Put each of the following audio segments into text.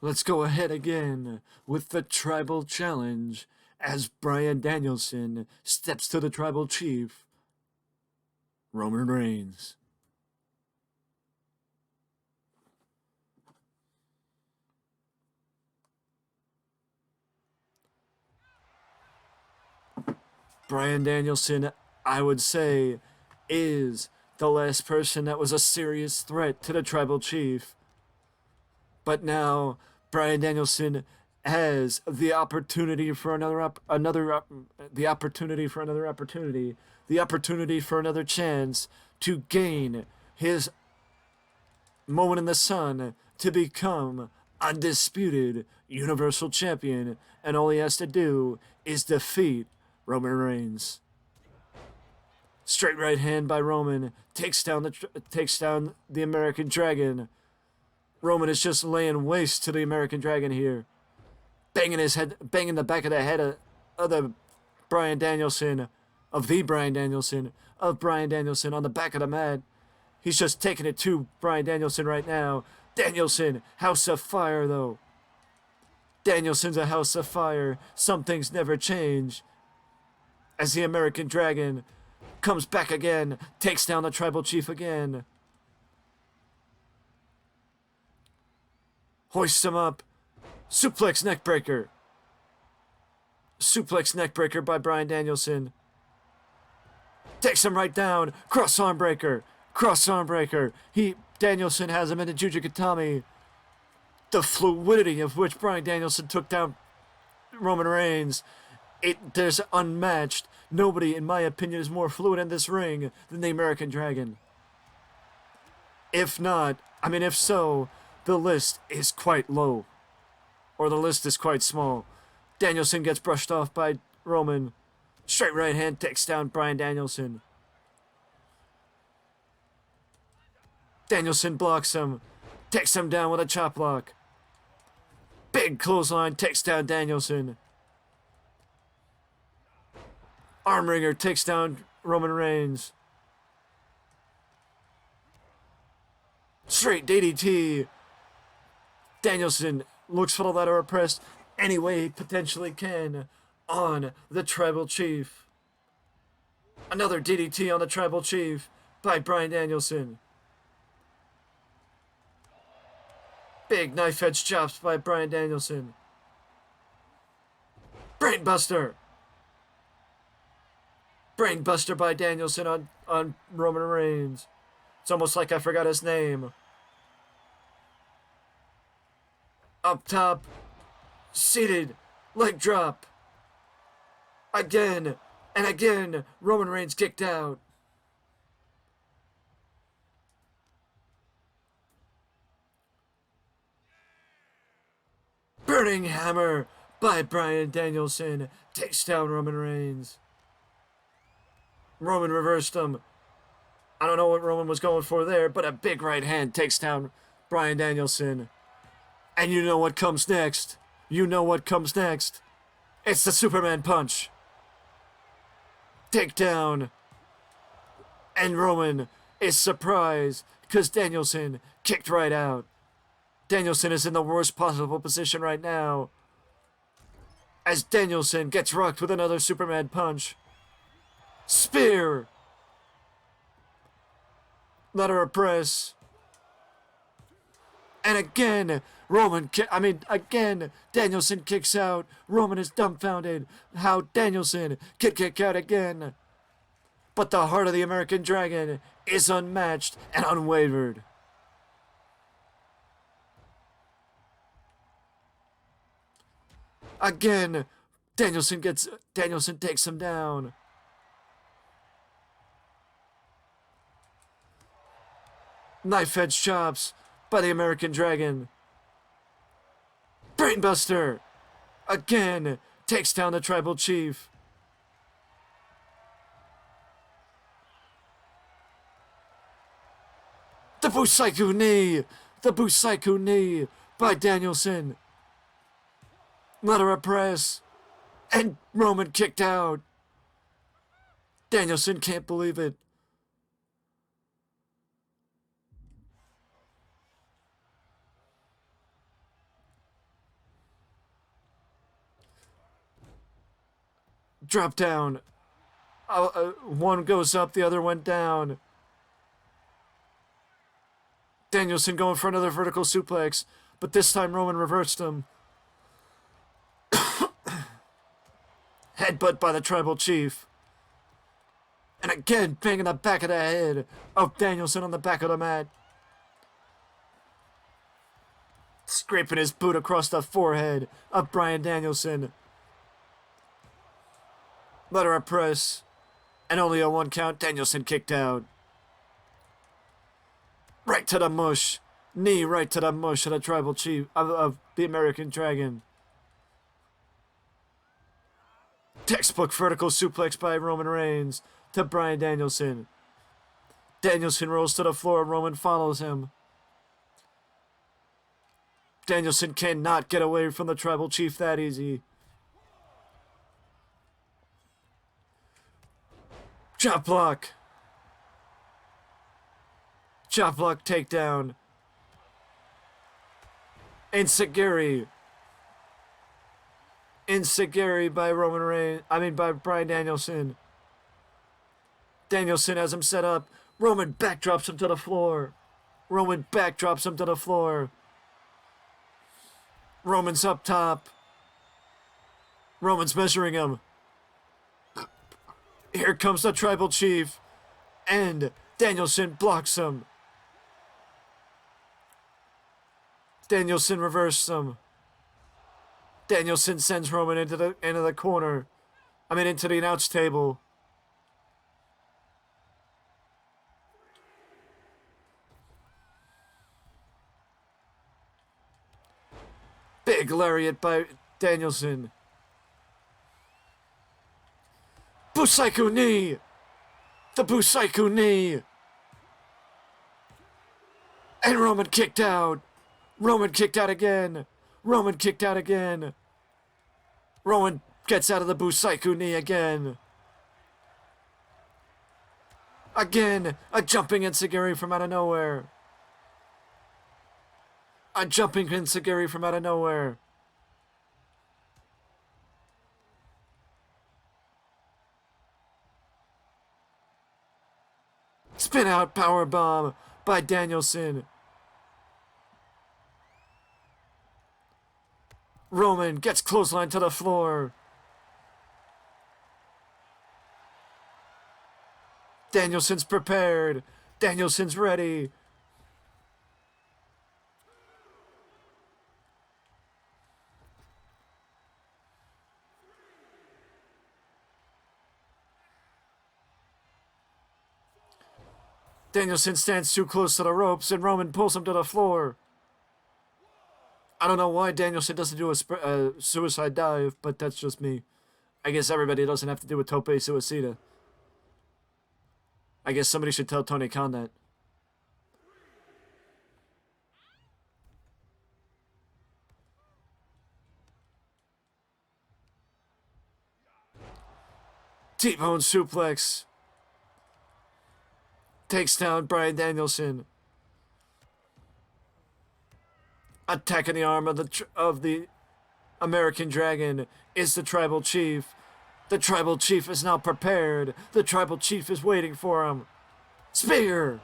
Let's go ahead again with the Tribal Challenge as Bryan Danielson steps to the Tribal Chief, Roman Reigns. Bryan Danielson, I would say, is the last person that was a serious threat to the Tribal Chief. But now Bryan Danielson has the opportunity for the opportunity for another chance to gain his moment in the sun to become undisputed Universal Champion, and all he has to do is defeat Roman Reigns. Straight right hand by Roman takes down the American Dragon. Roman is just laying waste to the American Dragon here, banging the back of the head of the Bryan Danielson, on the back of the mat. He's just taking it to Bryan Danielson right now. Danielson, House of Fire though. Danielson's a House of Fire. Some things never change. As the American Dragon comes back again, takes down the Tribal Chief again. Hoists him up. Suplex neckbreaker. Suplex neckbreaker by Bryan Danielson. Takes him right down. Cross arm breaker. Danielson has him in the Jujikatami. The fluidity of which Bryan Danielson took down Roman Reigns, there's unmatched. Nobody, in my opinion, is more fluid in this ring than the American Dragon. If so, the list is quite low. Or the list is quite small. Danielson gets brushed off by Roman. Straight right hand takes down Bryan Danielson. Danielson blocks him. Takes him down with a chop block. Big clothesline takes down Danielson. Armringer takes down Roman Reigns. Straight DDT. Danielson looks for the ladder of press any way he potentially can on the Tribal Chief. Another DDT on the Tribal Chief by Bryan Danielson. Big knife edge chops by Bryan Danielson. Brainbuster. Brainbuster by Danielson on Roman Reigns. It's almost like I forgot his name. Up top. Seated. Leg drop. Again and again. Roman Reigns kicked out. Burning hammer by Bryan Danielson takes down Roman Reigns. Roman reversed him. I don't know what Roman was going for there, but a big right hand takes down Bryan Danielson. And you know what comes next. It's the Superman punch. Takedown. And Roman is surprised because Danielson kicked right out. Danielson is in the worst possible position right now, as Danielson gets rocked with another Superman punch. Spear. Ladder of press. And again, Danielson kicks out. Roman is dumbfounded how Danielson can kick out again. But the heart of the American Dragon is unmatched and unwavered. Again, Danielson takes him down. Knife edge chops by the American Dragon. Brainbuster. Again, takes down the Tribal Chief. The Busaiku knee by Danielson. Ladder of press. And Roman kicked out. Danielson can't believe it. Drop down. One goes up, the other went down. Danielson going for another vertical suplex, but this time Roman reversed him. Headbutt by the Tribal Chief. And again, banging the back of the head of Danielson on the back of the mat. Scraping his boot across the forehead of Bryan Danielson. Letter of press. And only a 1 count. Danielson kicked out. Right to the mush. Knee right to the mush of the Tribal Chief of the American Dragon. Textbook vertical suplex by Roman Reigns to Bryan Danielson. Danielson rolls to the floor. Roman follows him. Danielson cannot get away from the Tribal Chief that easy. Chop block. Chop block takedown. Enziguri. Enziguri by by Bryan Danielson. Danielson has him set up. Roman backdrops him to the floor. Roman backdrops him to the floor. Roman's up top. Roman's measuring him. Here comes the Tribal Chief. And Danielson blocks him. Danielson reversed him. Danielson sends Roman into the corner. Into the announce table. Big lariat by Danielson. Busaiku knee. The Busaiku knee. And Roman kicked out. Roman kicked out again. Roman kicked out again. Roman gets out of the Busaiku knee again. Again, a jumping Enziguri from out of nowhere. A jumping Enziguri from out of nowhere. Spin out powerbomb by Danielson. Roman gets clothesline to the floor. Danielson's prepared. Danielson's ready. Danielson stands too close to the ropes and Roman pulls him to the floor. I don't know why Danielson doesn't do a suicide dive, but that's just me. I guess everybody doesn't have to do a tope suicida. I guess somebody should tell Tony Khan that. T-bone suplex. Takes down Bryan Danielson. Attacking the arm of the American Dragon is the Tribal Chief. The Tribal Chief is now prepared. The Tribal Chief is waiting for him. Spear!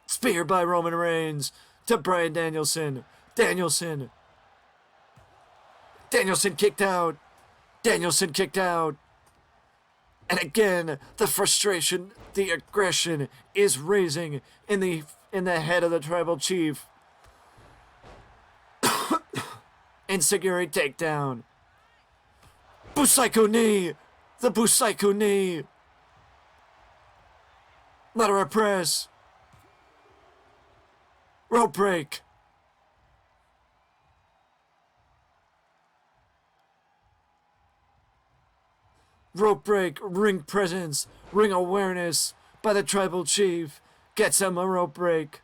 Spear by Roman Reigns to Bryan Danielson. Danielson kicked out. Danielson kicked out. And again, the frustration, the aggression is raising in the head of the Tribal Chief. Enziguri takedown. Busaiku knee. The Busaiku knee. Lateral press. Rope break. Rope break, ring presence, ring awareness by the Tribal Chief. Gets him a rope break.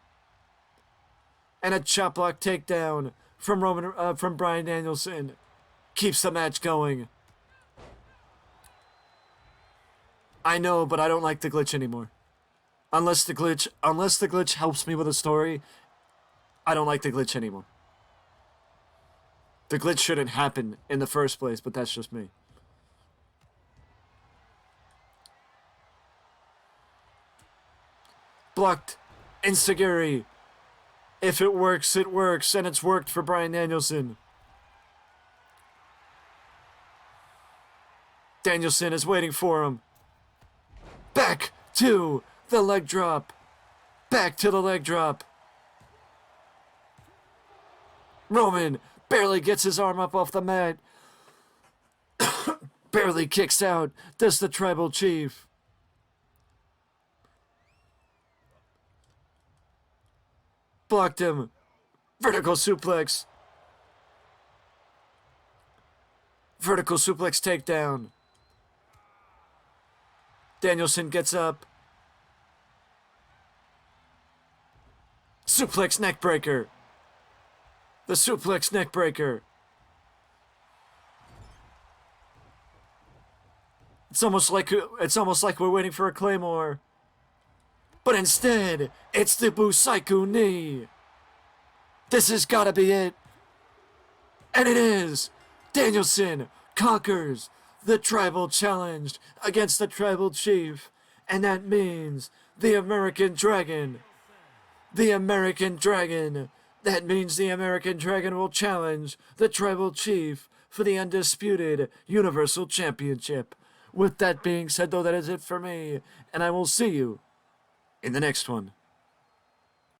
And a chop block takedown from Bryan Danielson. Keeps the match going. I know, but I don't like the glitch anymore. Unless the glitch helps me with a story, I don't like the glitch anymore. The glitch shouldn't happen in the first place, but that's just me. Blocked. Enziguri. If it works, it works, and it's worked for Bryan Danielson. Danielson is waiting for him. Back to the leg drop. Back to the leg drop. Roman barely gets his arm up off the mat. Barely kicks out. Does the Tribal Chief. Blocked him. Vertical suplex. Vertical suplex takedown. Danielson gets up. Suplex neckbreaker. The suplex neckbreaker. It's almost like we're waiting for a Claymore. But instead, it's the Busaiku knee. This has gotta be it. And it is. Danielson conquers the Tribal Challenge against the Tribal Chief. And that means the American Dragon. The American Dragon. That means the American Dragon will challenge the Tribal Chief for the undisputed Universal Championship. With that being said, though, that is it for me. And I will see you in the next one.